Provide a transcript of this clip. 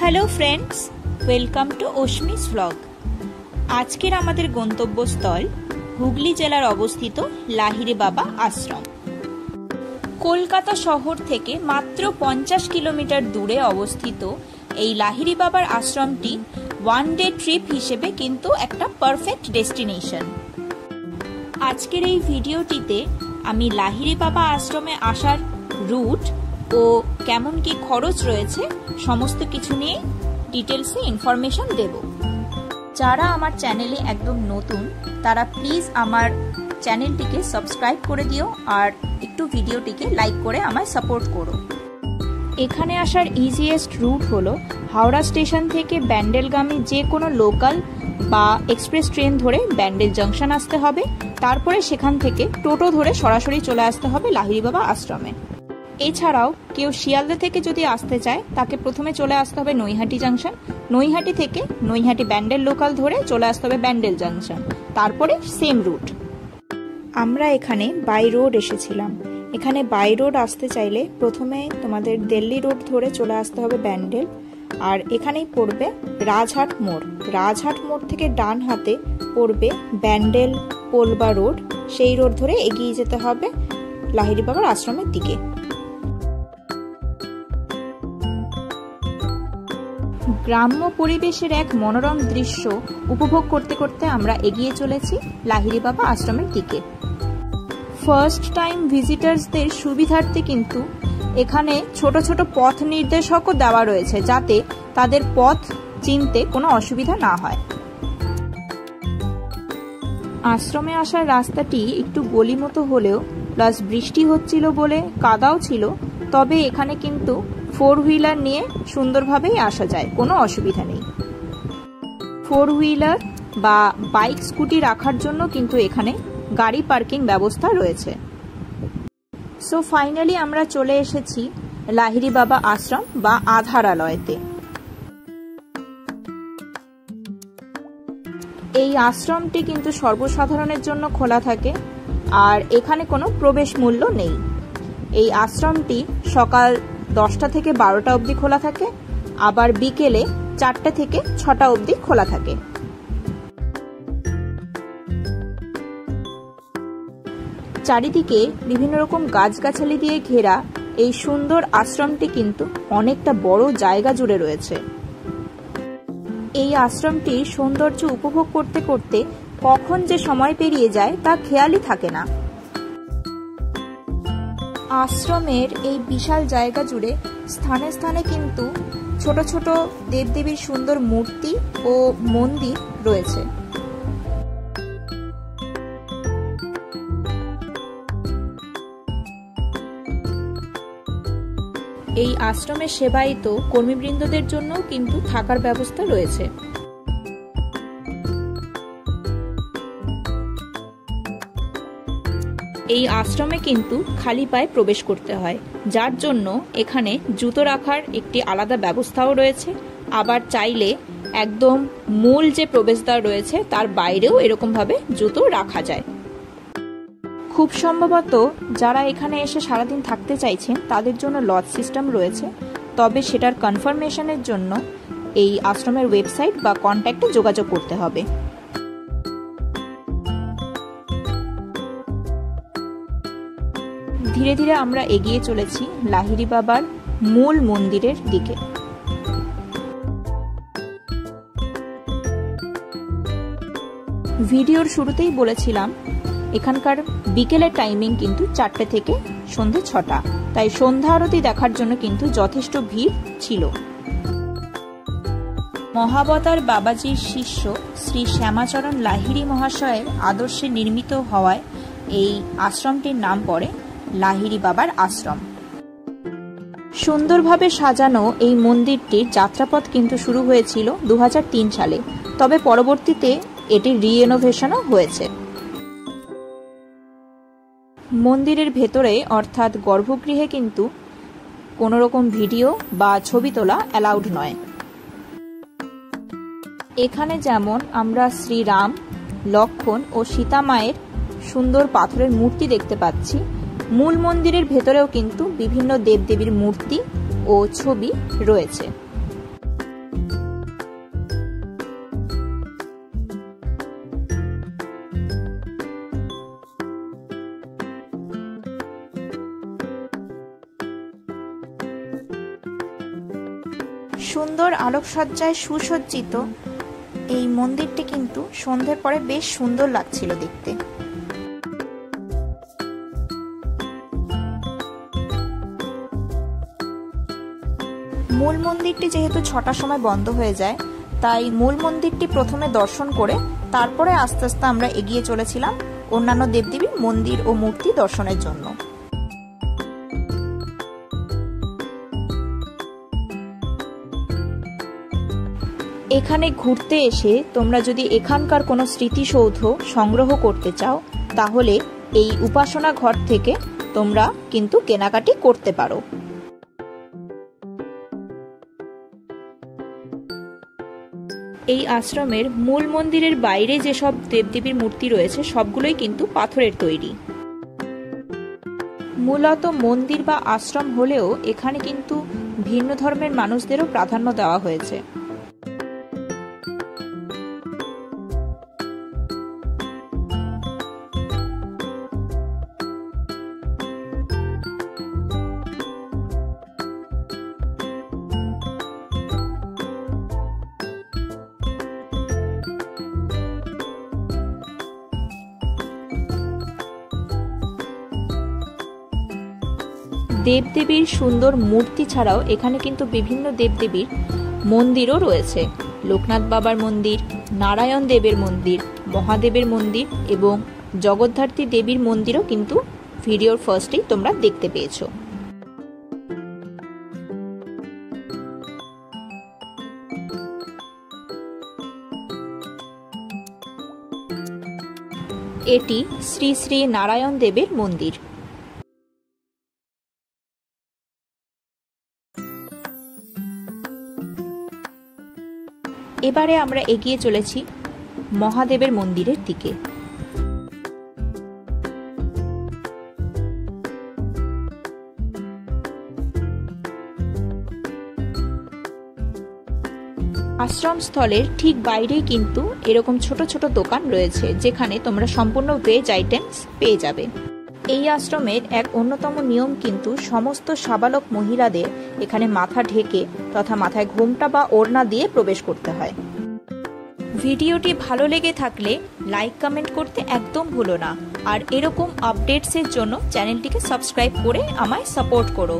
Hello friends, welcome to অশ্মিস vlog. আজকের আমাদের গন্তব্যস্থল হুগলি জেলার অবস্থিত লাহিড়ী বাবা আশ্রম। কলকাতা শহর থেকে মাত্র 50 কিলোমিটার দূরে অবস্থিত এই লাহিড়ী বাবার আশ্রমটি ওয়ান ডে ট্রিপ হিসেবে কিন্তু একটা পারফেক্ট ডেস্টিনেশন। আজকের এই ভিডিওটিতে আমি লাহিড়ী বাবা আশ্রমে আসার রুট ও কেমন কি খরচ রয়েছে সমস্ত কিছু নিয়ে ডিটেলসে ইনফরমেশন দেব। যারা আমার চ্যানেলে একদম নতুন তারা প্লিজ আমার চ্যানেলটিকে সাবস্ক্রাইব করে দিও আর একটু ভিডিওটিকে লাইক করে আমায় সাপোর্ট করো। এখানে আসার ইজিয়েস্ট রুট হলো হাওড়া স্টেশন থেকে ব্যান্ডেলগামী যে কোনো লোকাল বা এক্সপ্রেস ট্রেন ধরে ব্যান্ডেল জাংশন আসতে হবে, তারপরে সেখান থেকে টোটো ধরে সরাসরি চলে আসতে হবে লাহিড়ী বাবা আশ্রমে। এছাড়াও কেউ শিয়ালদা থেকে যদি আসতে চায় তাকে প্রথমে চলে আসতে হবে নৈহাটি জাংশন, নৈহাটি থেকে নৈহাটি ব্যান্ডেল লোকাল ধরে চলে আসতে হবে ব্যান্ডেল জাংশন, তারপরে সেম রুট। আমরা এখানে বাই রোড এসেছিলাম। এখানে বাই রোড আসতে চাইলে প্রথমে তোমাদের দিল্লি রোড ধরে চলে আসতে হবে ব্যান্ডেল, আর এখানেই পড়বে রাজহাট মোড়। রাজহাট মোড় থেকে ডান হাতে পড়বে ব্যান্ডেল পোলবা রোড, সেই রোড ধরে এগিয়ে যেতে হবে লাহিড়ী বাবার আশ্রমের দিকে। গ্রাম্য পরিবেশের এক মনোরম দৃশ্য উপভোগ করতে করতে আমরা এগিয়ে চলেছি লাহিড়ী বাবা আশ্রমের দিকে। ফার্স্ট টাইম ভিজিটার্সদের সুবিধার্থে কিন্তু এখানে ছোট ছোট পথ নির্দেশকও দেওয়া রয়েছে, যাতে তাদের পথ চিনতে কোনো অসুবিধা না হয়। আশ্রমে আসার রাস্তাটি একটু গলি মতো হলেও প্লাস বৃষ্টি হচ্ছিল বলে কাদাও ছিল, তবে এখানে কিন্তু 4 হুইলার নিয়ে সুন্দরভাবেই আসা যায়, কোনো অসুবিধা নেই। 4 হুইলার বা বাইক স্কুটি রাখার জন্য কিন্তু এখানে গাড়ি পার্কিং ব্যবস্থা রয়েছে। সো ফাইনালি আমরা চলে এসেছি লাহিড়ী বাবা আশ্রম বা আধারালয়তে। এই আশ্রমটি কিন্তু সর্বসাধারণের জন্য খোলা থাকে আর এখানে কোনো প্রবেশ মূল্য নেই। এই আশ্রমটি সকাল 10টা থেকে 12টা অবধি খোলা থাকে, আবার বিকেলে 4টে থেকে 6টা অবধি খোলা থাকে। চারিদিকে বিভিন্ন রকম গাছগাছালি দিয়ে ঘেরা এই সুন্দর আশ্রমটি কিন্তু অনেকটা বড় জায়গা জুড়ে রয়েছে। এই আশ্রমটির সৌন্দর্য উপভোগ করতে করতে কখন যে সময় পেরিয়ে যায় তা খেয়ালই থাকে না। আশ্রমের এই বিশাল জায়গা জুড়ে স্থানে স্থানে কিন্তু ছোট ছোট দেবদেবীর সুন্দর মূর্তি ও মন্দির রয়েছে। এই আশ্রমের সেবায়িত কর্মীবৃন্দদের জন্য কিন্তু থাকার ব্যবস্থা রয়েছে। এই আশ্রমে কিন্তু খালি পায়ে প্রবেশ করতে হয়, যার জন্য এখানে জুতো রাখার একটি আলাদা ব্যবস্থাও রয়েছে। আবার চাইলে একদম মূল যে প্রবেশদ্বার রয়েছে তার বাইরেও এরকমভাবে জুতো রাখা যায়। খুব সম্ভবত যারা এখানে এসে সারাদিন থাকতে চাইছেন তাদের জন্য লজ সিস্টেম রয়েছে, তবে সেটার কনফার্মেশনের জন্য এই আশ্রমের ওয়েবসাইট বা কন্ট্যাক্টে যোগাযোগ করতে হবে। ধীরে ধীরে আমরা এগিয়ে চলেছি লাহিড়ী বাবার মূল মন্দিরের দিকে। ভিডিওর শুরুতেই বলেছিলাম এখানকার বিকেলের টাইমিং কিন্তু 4টে থেকে সন্ধ্যে 6টা, তাই সন্ধ্যা আরতি দেখার জন্য কিন্তু যথেষ্ট ভিড় ছিল। মহাবতার বাবাজির শিষ্য শ্রী শ্যামাচরণ লাহিড়ী মহাশয়ের আদর্শে নির্মিত হওয়ায় এই আশ্রমটির নাম পড়ে লাহিড়ী বাবার আশ্রম। সুন্দরভাবে সাজানো এই মন্দিরটির যাত্রাপথ কিন্তু শুরু হয়েছিল 2003 সালে, তবে পরবর্তীতে এটির রিনোভেশনও হয়েছে। মন্দিরের ভেতরে অর্থাৎ গর্ভগৃহে কিন্তু কোনো রকম ভিডিও বা ছবি তোলা অ্যালাউড নয়। এখানে যেমন আমরা শ্রীরাম, লক্ষ্মণ ও সীতা মায়ের সুন্দর পাথরের মূর্তি দেখতে পাচ্ছি, মূল মন্দিরের ভেতরেও কিন্তু বিভিন্ন দেবদেবীর মূর্তি ও ছবি রয়েছে। সুন্দর আলোকসজ্জায় সুসজ্জিত এই মন্দিরটি কিন্তু সন্ধ্যের পরে বেশ সুন্দর লাগছিল দেখতে। মূল মন্দিরটি যেহেতু 6টার সময় বন্ধ হয়ে যায়, তাই মূল মন্দিরটি প্রথমে দর্শন করে তারপরে আস্তে আস্তে আমরা এগিয়ে চলেছিলাম অন্যান্য দেবদেবীর মন্দির ও মূর্তি দর্শনের জন্য। এখানে ঘুরতে এসে তোমরা যদি এখানকার কোনো স্মৃতিসৌধ সংগ্রহ করতে চাও, তাহলে এই উপাসনা ঘর থেকে তোমরা কিন্তু কেনাকাটি করতে পারো। এই আশ্রমের মূল মন্দিরের বাইরে যেসব দেবদেবীর মূর্তি রয়েছে সবগুলোই কিন্তু পাথরের তৈরি। মূলত মন্দির বা আশ্রম হলেও এখানে কিন্তু ভিন্ন ধর্মের মানুষদেরও প্রাধান্য দেওয়া হয়েছে। দেবদেবীর সুন্দর মূর্তি ছাড়াও এখানে কিন্তু বিভিন্ন দেবদেবীর মন্দিরও রয়েছে। লোকনাথ বাবার মন্দির, নারায়ণ দেবের মন্দির, মহাদেবের মন্দির এবং জগদ্ধাত্রী দেবীর মন্দিরও কিন্তু ভিডিওর ফার্স্টেই তোমরা দেখতে পেয়েছো। এটি শ্রী শ্রী নারায়ণ দেবের মন্দির। এবারে আমরা এগিয়ে চলেছি মহাদেবের মন্দিরের দিকে। আশ্রম স্থলের ঠিক বাইরেই কিন্তু এরকম ছোট ছোট দোকান রয়েছে, যেখানে তোমরা সম্পূর্ণ ভেজ আইটেমস পেয়ে যাবে। এই আশ্রমের এক অন্যতম নিয়ম কিন্তু সমস্ত সাবালক মহিলাদের এখানে মাথা ঢেকে তথা মাথায় ঘোমটা বা ওড়না দিয়ে প্রবেশ করতে হয়। ভিডিওটি ভালো লেগে থাকলে লাইক কমেন্ট করতে একদম ভুলো না, আর এরকম আপডেটসের জন্য চ্যানেলটিকে সাবস্ক্রাইব করে আমায় সাপোর্ট করো।